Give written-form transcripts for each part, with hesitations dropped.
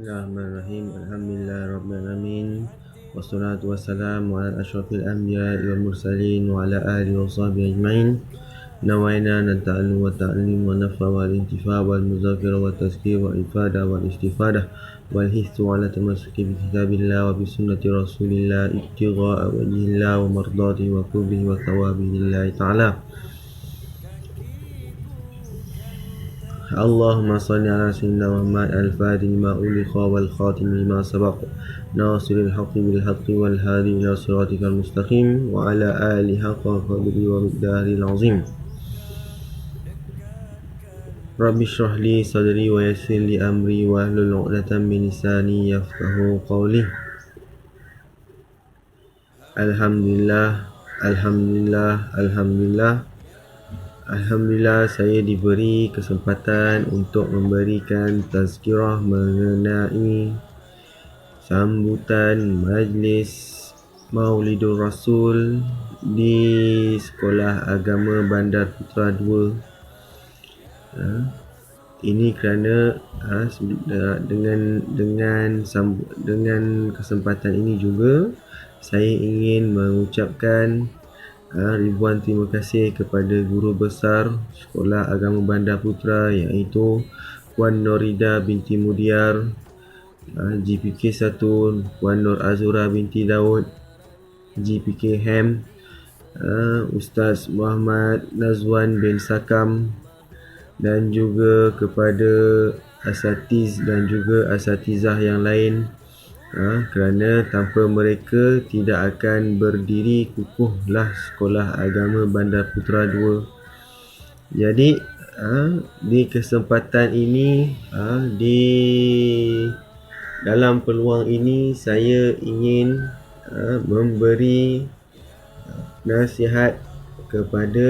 Bismillahirrahmanirrahim. Alhamdulillahirrabbilalamin. Wassalatu wassalamu ala asyrafil anbiya'i wal mursalin wa ala alihi wa sahbihi ajma'in. Nawaina nata'allu wa ta'lim wa nafa wal intifa wal muzakirah wa tazkir wa ifadah wal istifadah wal hithu ala tamasuki bi kitabillah wa bi sunnati rasulillah ibtigha'a wajhillah wa mardati wa qurbihi wa thawabi lillahi ta'ala. Allahumma salli ala sayyidina Muhammad al-Fatih lima ulikha wal khatim lima sabaq nasiril haqqi bil haqqi wal hadi ila siratikal mustaqim wa ala alihi haqqa qadri wa miqdaril azim. Rabbi shrah li sadri wa yassir li amri wa hlul 'uqdatam min lisani yafqahu qawli. Alhamdulillah, alhamdulillah, alhamdulillah. Alhamdulillah, saya diberi kesempatan untuk memberikan tazkirah mengenai sambutan majlis Maulidur Rasul di Sekolah Agama Bandar Putra 2. Ini kerana dengan kesempatan ini juga saya ingin mengucapkan ribuan terima kasih kepada guru besar Sekolah Agama Bandar Putra, iaitu Puan Norida binti Mudiar, GPK 1, Puan Nur Azura binti Daud, GPK Hem, Ustaz Muhammad Nazwan bin Sakam, dan juga kepada asatiz dan juga asatizah yang lain, kerana tanpa mereka tidak akan berdiri kukuhlah Sekolah Agama Bandar Putra 2. Jadi di kesempatan ini, di dalam peluang ini, saya ingin memberi nasihat kepada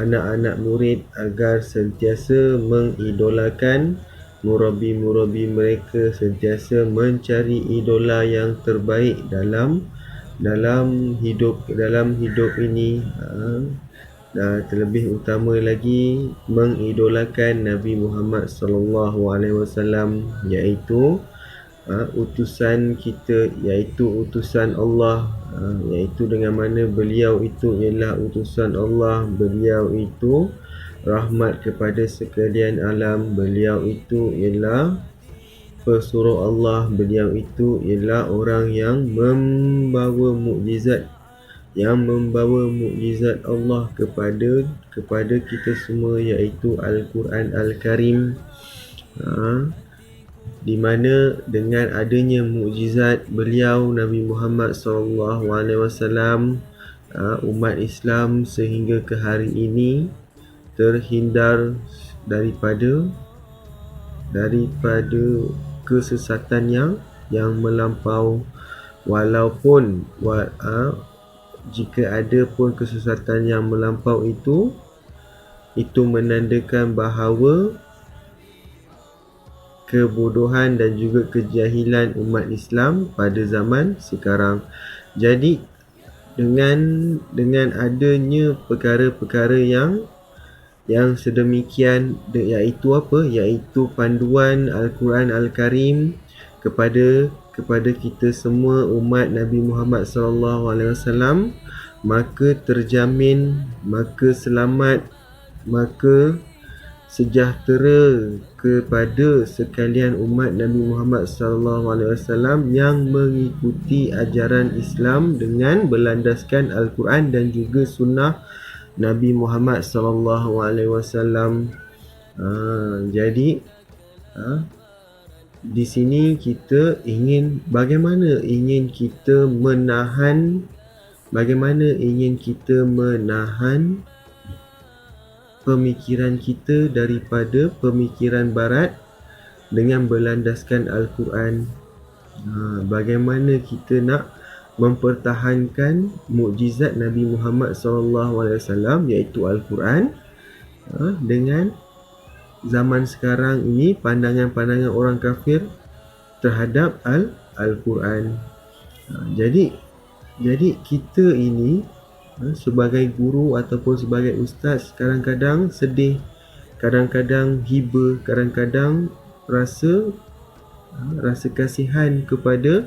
anak-anak murid agar sentiasa mengidolakan murabi-murabi mereka, sentiasa mencari idola yang terbaik dalam hidup ini, dan terlebih utama lagi mengidolakan Nabi Muhammad sallallahu alaihi wasallam, iaitu utusan kita, iaitu utusan Allah, iaitu dengan mana beliau itu ialah utusan Allah, beliau itu rahmat kepada sekalian alam, beliau itu ialah pesuruh Allah, beliau itu ialah orang yang membawa mukjizat Allah kepada kita semua, iaitu Al-Quran Al-Karim, di mana dengan adanya mukjizat beliau Nabi Muhammad SAW, umat Islam sehingga ke hari ini terhindar daripada kesesatan yang melampau. Walaupun jika ada pun kesesatan yang melampau itu menandakan bahawa kebodohan dan juga kejahilan umat Islam pada zaman sekarang. Jadi dengan adanya perkara-perkara yang sedemikian, iaitu panduan Al-Quran Al-Karim kepada kita semua umat Nabi Muhammad SAW, maka terjamin, maka selamat, maka sejahtera kepada sekalian umat Nabi Muhammad SAW yang mengikuti ajaran Islam dengan berlandaskan Al-Quran dan juga sunnah Nabi Muhammad SAW. Jadi di sini kita bagaimana ingin kita menahan pemikiran kita daripada pemikiran barat dengan berlandaskan Al-Quran. Bagaimana kita nak mempertahankan mukjizat Nabi Muhammad SAW, iaitu Al-Quran, dengan zaman sekarang ini pandangan-pandangan orang kafir terhadap Al-Quran. Jadi kita ini sebagai guru ataupun sebagai ustaz kadang-kadang sedih, kadang-kadang hiba, kadang-kadang rasa rasa kasihan kepada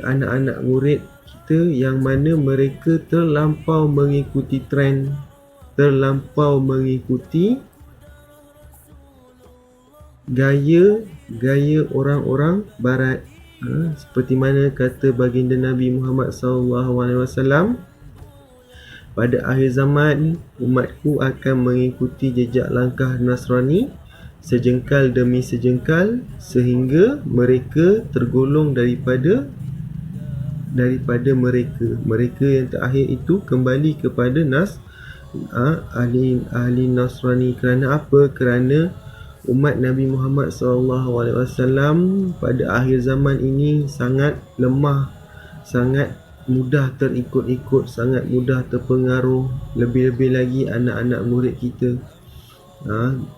anak-anak murid kita yang mana mereka terlampau mengikuti trend, terlampau mengikuti gaya orang-orang barat. Seperti mana kata baginda Nabi Muhammad SAW, pada akhir zaman umatku akan mengikuti jejak langkah Nasrani sejengkal demi sejengkal sehingga mereka tergolong daripada mereka yang terakhir itu kembali kepada ahli Nasrani. Kerana apa? Kerana umat Nabi Muhammad SAW pada akhir zaman ini sangat lemah, sangat mudah terikut-ikut, sangat mudah terpengaruh, lebih-lebih lagi anak-anak murid kita.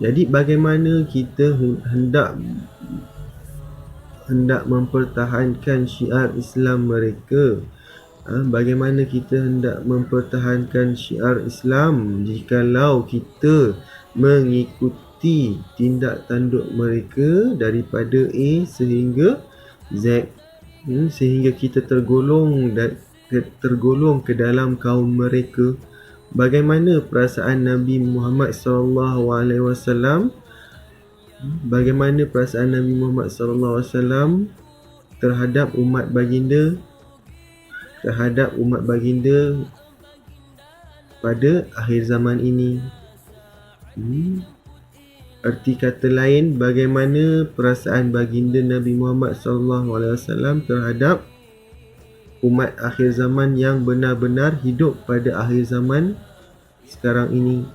Jadi bagaimana kita hendak mempertahankan syiar Islam mereka? Bagaimana kita hendak mempertahankan syiar Islam jikalau kita mengikuti tindak tanduk mereka daripada A sehingga Z, sehingga kita tergolong ke dalam kaum mereka? Bagaimana perasaan Nabi Muhammad SAW? Bagaimana perasaan Nabi Muhammad SAW terhadap umat baginda pada akhir zaman ini? Arti kata lain, bagaimana perasaan baginda Nabi Muhammad SAW terhadap umat akhir zaman yang benar-benar hidup pada akhir zaman sekarang ini?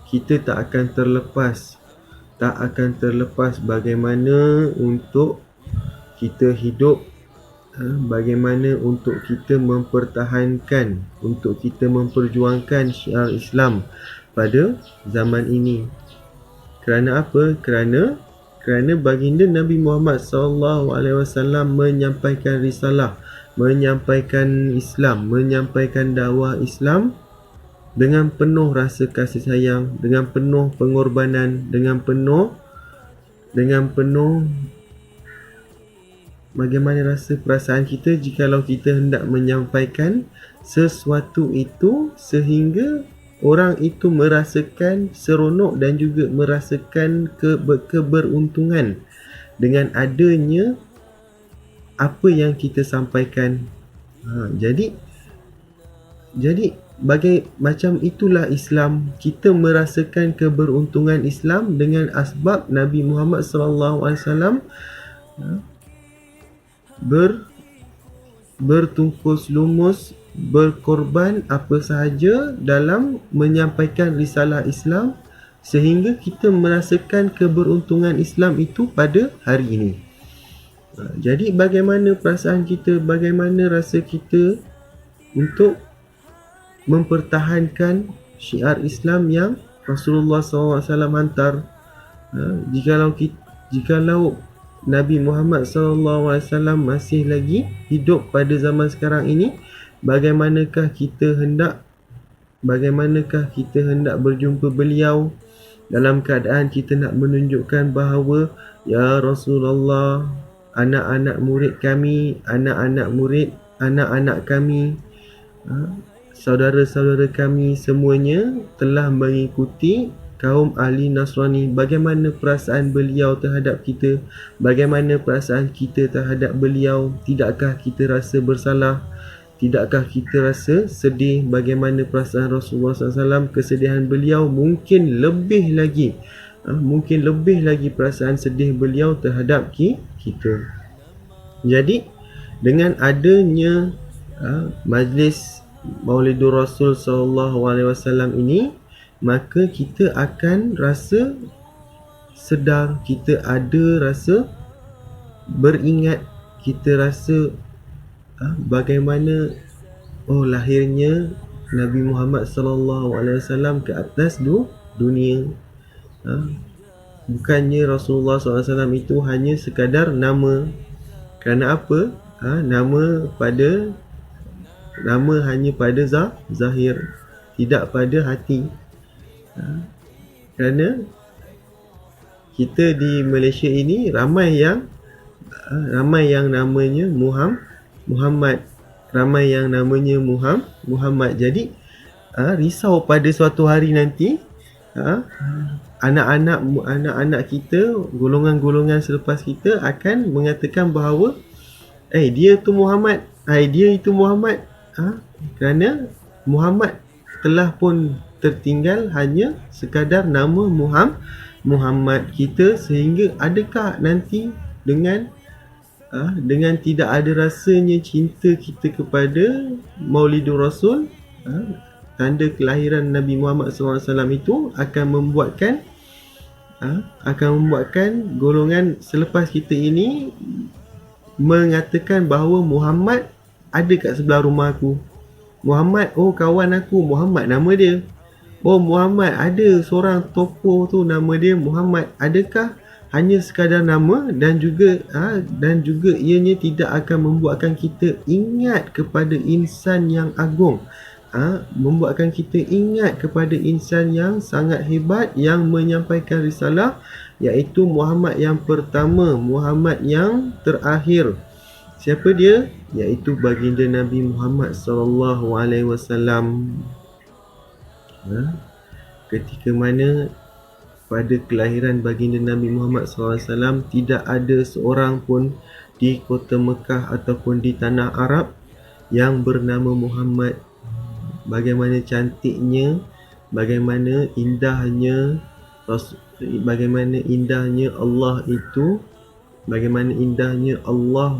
Kita tak akan terlepas bagaimana untuk kita hidup, bagaimana untuk kita mempertahankan, untuk kita memperjuangkan syiar Islam pada zaman ini. Kerana apa? Kerana baginda Nabi Muhammad SAW menyampaikan risalah, menyampaikan Islam, menyampaikan dakwah Islam dengan penuh rasa kasih sayang, dengan penuh pengorbanan, dengan penuh bagaimana rasa perasaan kita jikalau kita hendak menyampaikan sesuatu itu sehingga orang itu merasakan seronok dan juga merasakan keberuntungan dengan adanya apa yang kita sampaikan. Jadi macam itulah Islam. Kita merasakan keberuntungan Islam dengan asbab Nabi Muhammad SAW bertungkus lumus, berkorban apa sahaja dalam menyampaikan risalah Islam sehingga kita merasakan keberuntungan Islam itu pada hari ini. Jadi bagaimana perasaan kita, bagaimana rasa kita untuk mempertahankan syiar Islam yang Rasulullah SAW hantar? Jikalau Nabi Muhammad SAW masih lagi hidup pada zaman sekarang ini, bagaimanakah kita hendak berjumpa beliau dalam keadaan kita nak menunjukkan bahawa ya Rasulullah, anak-anak murid kami, anak-anak kami, saudara-saudara kami semuanya telah mengikuti kaum ahli Nasrani. Bagaimana perasaan beliau terhadap kita? Bagaimana perasaan kita terhadap beliau? Tidakkah kita rasa bersalah? Tidakkah kita rasa sedih? Bagaimana perasaan Rasulullah SAW? Kesedihan beliau mungkin lebih lagi perasaan sedih beliau terhadap kita. Jadi dengan adanya majlis Maulidur Rasul SAW ini, maka kita akan rasa sedar, kita ada rasa beringat, kita rasa bagaimana lahirnya Nabi Muhammad SAW ke atas dunia. Bukannya Rasulullah SAW itu hanya sekadar nama. Kerana apa? Nama hanya pada zahir, tidak pada hati. Kerana kita di Malaysia ini ramai yang namanya Muhammad, ramai yang namanya Muhammad. Jadi risau pada suatu hari nanti anak-anak kita, golongan-golongan selepas kita akan mengatakan bahawa dia itu Muhammad, kerana Muhammad telah pun tertinggal hanya sekadar nama Muhammad kita, sehingga adakah nanti dengan tidak ada rasanya cinta kita kepada Maulidur Rasul, tanda kelahiran Nabi Muhammad SAW itu akan membuatkan golongan selepas kita ini mengatakan bahawa Muhammad ada kat sebelah rumah aku. Muhammad, kawan aku, Muhammad nama dia. Muhammad, ada seorang tokoh tu nama dia Muhammad. Adakah hanya sekadar nama, dan juga ianya tidak akan membuatkan kita ingat kepada insan yang agung, membuatkan kita ingat kepada insan yang sangat hebat yang menyampaikan risalah, iaitu Muhammad yang pertama, Muhammad yang terakhir. Siapa dia? Iaitu baginda Nabi Muhammad SAW. Ketika mana pada kelahiran baginda Nabi Muhammad SAW, tidak ada seorang pun di kota Mekah ataupun di tanah Arab yang bernama Muhammad. Bagaimana cantiknya, bagaimana indahnya Allah itu, bagaimana indahnya Allah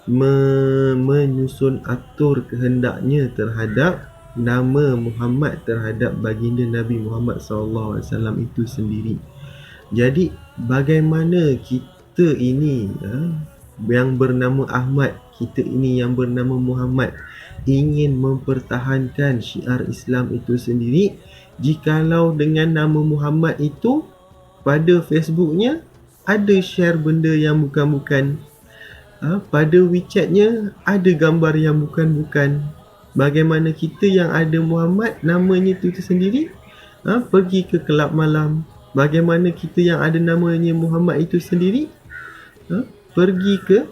menyusun atur kehendaknya terhadap nama Muhammad, terhadap baginda Nabi Muhammad SAW itu sendiri. Jadi bagaimana kita ini yang bernama Ahmad, kita ini yang bernama Muhammad ingin mempertahankan syiar Islam itu sendiri, jikalau dengan nama Muhammad itu pada Facebooknya ada share benda yang bukan-bukan, pada WeChatnya ada gambar yang bukan-bukan. Bagaimana kita yang ada Muhammad namanya itu sendiri pergi ke kelab malam? Bagaimana kita yang ada namanya Muhammad itu sendiri pergi ke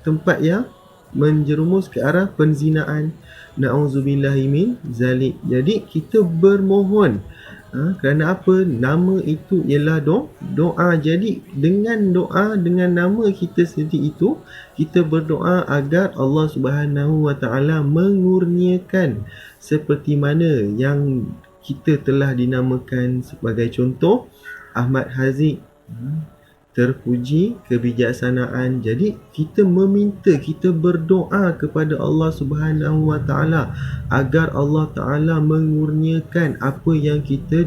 tempat yang menjerumus ke arah penzinaan. Na'udzubillahi min zalik. Jadi kita bermohon, kerana apa? Nama itu ialah doa. Jadi dengan doa, dengan nama kita sendiri itu, kita berdoa agar Allah Subhanahu Wa Taala mengurniakan seperti mana yang kita telah dinamakan. Sebagai contoh, Ahmad Haziq, terpuji kebijaksanaan. Jadi kita meminta, kita berdoa kepada Allah Subhanahu Wa Taala agar Allah Taala mengurniakan apa yang kita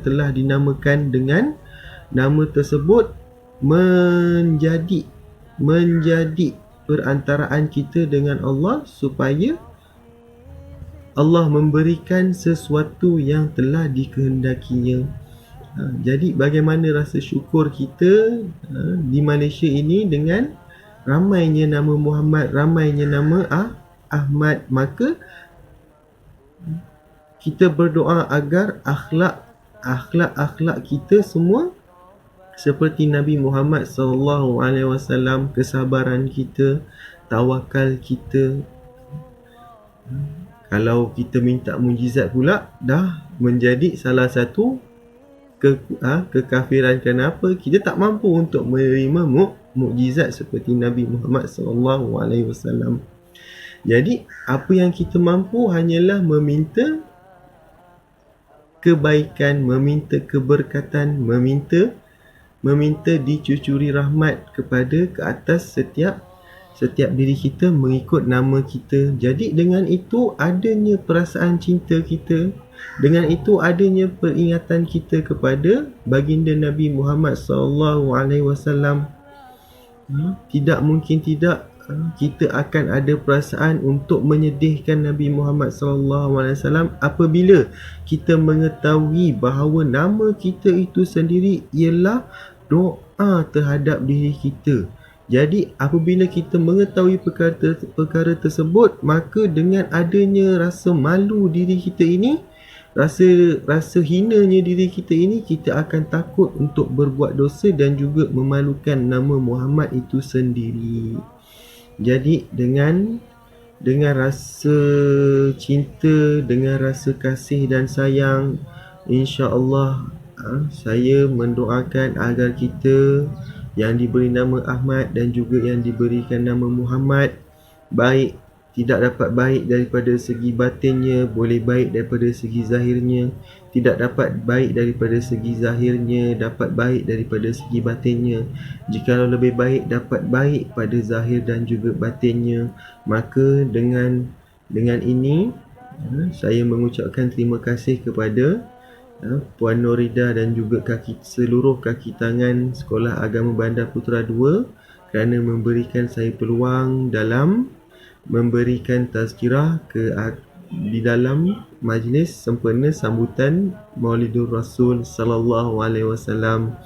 telah dinamakan dengan nama tersebut, menjadi perantaraan kita dengan Allah, supaya Allah memberikan sesuatu yang telah dikehendakinya. Jadi bagaimana rasa syukur kita di Malaysia ini dengan ramainya nama Muhammad, ramainya nama Ahmad. Maka kita berdoa agar akhlak kita semua seperti Nabi Muhammad SAW, kesabaran kita, tawakal kita. Kalau kita minta mujizat pula, dah menjadi salah satu kekafiran. Kenapa? Kita tak mampu untuk menerima mukjizat seperti Nabi Muhammad SAW. Jadi apa yang kita mampu hanyalah meminta kebaikan, meminta keberkatan, meminta dicucuri rahmat ke atas setiap diri kita mengikut nama kita. Jadi dengan itu adanya perasaan cinta kita, dengan itu adanya peringatan kita kepada baginda Nabi Muhammad SAW. Tidak mungkin tidak kita akan ada perasaan untuk menyedihkan Nabi Muhammad SAW apabila kita mengetahui bahawa nama kita itu sendiri ialah doa terhadap diri kita. Jadi apabila kita mengetahui perkara tersebut, maka dengan adanya rasa malu diri kita ini, rasa hinanya diri kita ini, kita akan takut untuk berbuat dosa dan juga memalukan nama Muhammad itu sendiri. Jadi dengan rasa cinta, dengan rasa kasih dan sayang, insya-Allah saya mendoakan agar kita yang diberi nama Ahmad dan juga yang diberikan nama Muhammad baik, tidak dapat baik daripada segi batinnya, boleh baik daripada segi zahirnya, tidak dapat baik daripada segi zahirnya, dapat baik daripada segi batinnya. Jikalau lebih baik, dapat baik pada zahir dan juga batinnya. Maka dengan ini saya mengucapkan terima kasih kepada Puan Norida dan juga seluruh kaki tangan Sekolah Agama Bandar Putra 2 kerana memberikan saya peluang dalam memberikan tazkirah di dalam majlis sempena sambutan Maulidur Rasul sallallahu alaihi wasallam.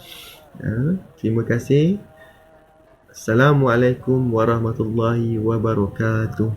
Terima kasih. Assalamualaikum warahmatullahi wabarakatuh.